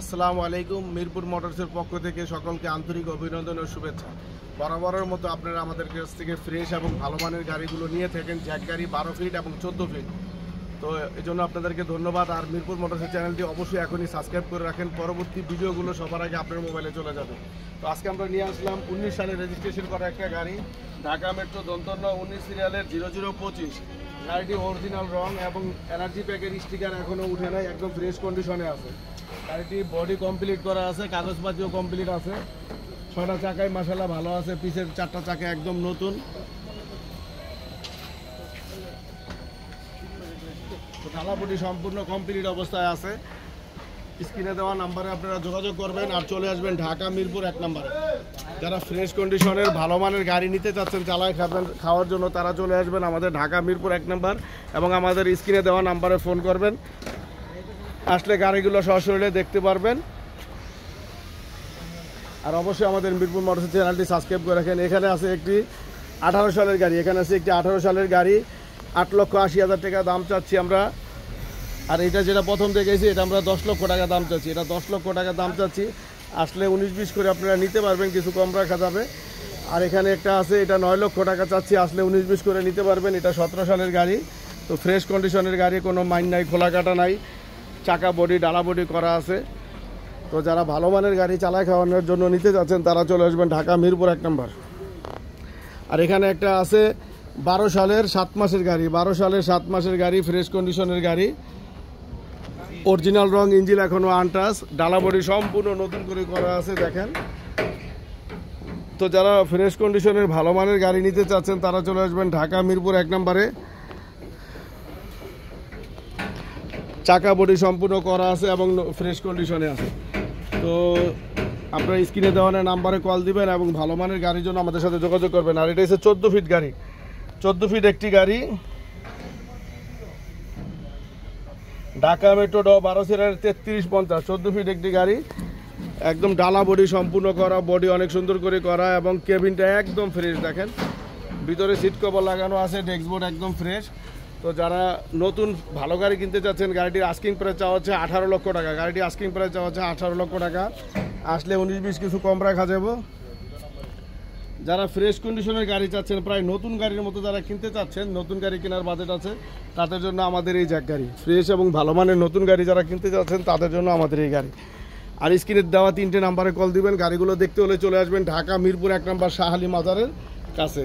আসসালামু আলাইকুম। মিরপুর মোটরসের পক্ষ থেকে সকলকে আন্তরিক অভিনন্দন ও শুভেচ্ছা। বরাবরের মতো আপনারা আমাদের কাছ থেকে ফ্রেশ এবং ভালো মানের গাড়িগুলো নিয়ে থাকেন, জ্যাক গাড়ি 12 ফিট এবং 14 ফিট। তো এই জন্য আপনাদেরকে ধন্যবাদ। আর মিরপুর মোটরসের চ্যানেলটি অবশ্যই এখনই সাবস্ক্রাইব করে রাখেন, পরবর্তী ভিডিওগুলো সবার আগে আপনার মোবাইলে চলে যাবে। তো আজকে আমরা নিয়ে আসলাম 19 সালে রেজিস্ট্রেশন করা একটা গাড়ি, ঢাকা মেট্রো দন্তন্য 19 সিরিয়ালের 0025। গাড়িটি অরিজিনাল রং এবং এনার্জি প্যাকের স্টিকার এখনও উঠে নাই, একদম ফ্রেশ কন্ডিশনে আছে। গাড়িটি বডি কমপ্লিট করা আছে, কাগজপাতিও কমপ্লিট আছে। 6টা চাকায় মাশাআল্লাহ ভালো আছে, পিছের 4টা চাকা একদম নতুন। ঢালাপটি সম্পূর্ণ কমপ্লিট অবস্থায় আছে। স্ক্রিনে দেওয়া নাম্বারে আপনারা যোগাযোগ করবেন আর চলে আসবেন ঢাকা মিরপুর 1 নম্বরে। যারা ফ্রেশ কন্ডিশনের ভালো মানের গাড়ি নিতে চাচ্ছেন চালায় খাওয়ার জন্য, তারা চলে আসবেন আমাদের ঢাকা মিরপুর 1 নম্বর এবং আমাদের স্ক্রিনে দেওয়া নাম্বারে ফোন করবেন। আসলে গাড়িগুলো সরাসরি দেখতে পারবেন। আর অবশ্যই আমাদের মিরপুর মোটরস চ্যানেলটি সাবস্ক্রাইব করে রাখেন। এখানে আছে একটি 18 সালের গাড়ি, এখানে আছে একটি 18 সালের গাড়ি, 8,80,000 টাকা দাম চাচ্ছি আমরা। আর এটা যেটা প্রথম দেখেছি এটা আমরা 10 লক্ষ টাকা দাম চাচ্ছি, এটা 10 লক্ষ টাকা দাম চাচ্ছি। আসলে 19-20 করে আপনারা নিতে পারবেন, কিছু কম রাখা যাবে। আর এখানে একটা আছে, এটা 9 লক্ষ টাকা চাচ্ছি, আসলে 19-20 করে নিতে পারবেন। এটা 17 সালের গাড়ি, তো ফ্রেশ কন্ডিশনের গাড়ি, কোনো মাইন নাই, খোলা কাটা নাই, চাকা বডি ডালা বডি করা আছে। তো যারা ভালো মানের গাড়ি চালায় খাওয়ানোর জন্য নিতে যাচ্ছেন তারা চলে আসবেন ঢাকা মিরপুর 1 নম্বর। আর এখানে একটা আছে 12 সালের 7 মাসের গাড়ি, 12 সালের 7 মাসের গাড়ি, ফ্রেশ কন্ডিশনের গাড়ি, অরিজিনাল রং, ইঞ্জিন এখনো আনটাচ, ডালা বডি সম্পূর্ণ নতুন করে করা আছে দেখেন। তো যারা ফ্রেশ কন্ডিশনের ভালো মানের গাড়ি নিতে চাচ্ছেন তারা চলে আসবেন ঢাকা মিরপুর 1 নম্বরে। চাকা বডি সম্পূর্ণ করা আছে এবং ফ্রেশ কন্ডিশনে আছে। তো আপনার স্ক্রিনে দেওয়া নাম্বারে কল দিবেন এবং ভালো মানের গাড়ির জন্য আমাদের সাথে যোগাযোগ করবেন। আর এটা হচ্ছে 14 ফিট গাড়ি, 14 ফিট একটি গাড়ি, ঢাকা মেট্রো 12 সিরিয়ালের 3350, 14 ফিট একটি গাড়ি, একদম ডালা বডি সম্পূর্ণ করা, বডি অনেক সুন্দর করে করা এবং কেবিনটা একদম ফ্রেশ দেখেন। ভিতরে সিট কভার লাগানো আছে, ডেস্কবোর্ড একদম ফ্রেশ। তো যারা নতুন ভালো গাড়ি কিনতে চাচ্ছেন, গাড়িটির আস্কিং প্রাইস চাওয়া হচ্ছে 18 লক্ষ টাকা, গাড়িটি আস্কিং প্রাইস চাওয়া হচ্ছে 18 লক্ষ টাকা, আসলে 19-20 কিছু কম রাখা যাবে। যারা ফ্রেশ কন্ডিশনের গাড়ি চাচ্ছেন, প্রায় নতুন গাড়ির মতো যারা কিনতে চাচ্ছেন, নতুন গাড়ি কেনার বাজেট আছে, তাদের জন্য আমাদের এই জ্যাক গাড়ি, ফ্রেশ এবং ভালো মানের নতুন গাড়ি যারা কিনতে চাচ্ছেন তাদের জন্য আমাদের এই গাড়ি। আর স্ক্রিনে দেওয়া 3টে নাম্বারে কল দিবেন। গাড়িগুলো দেখতে হলে চলে আসবেন ঢাকা মিরপুর 1 নম্বর শাহ আলী মাজারের কাছে।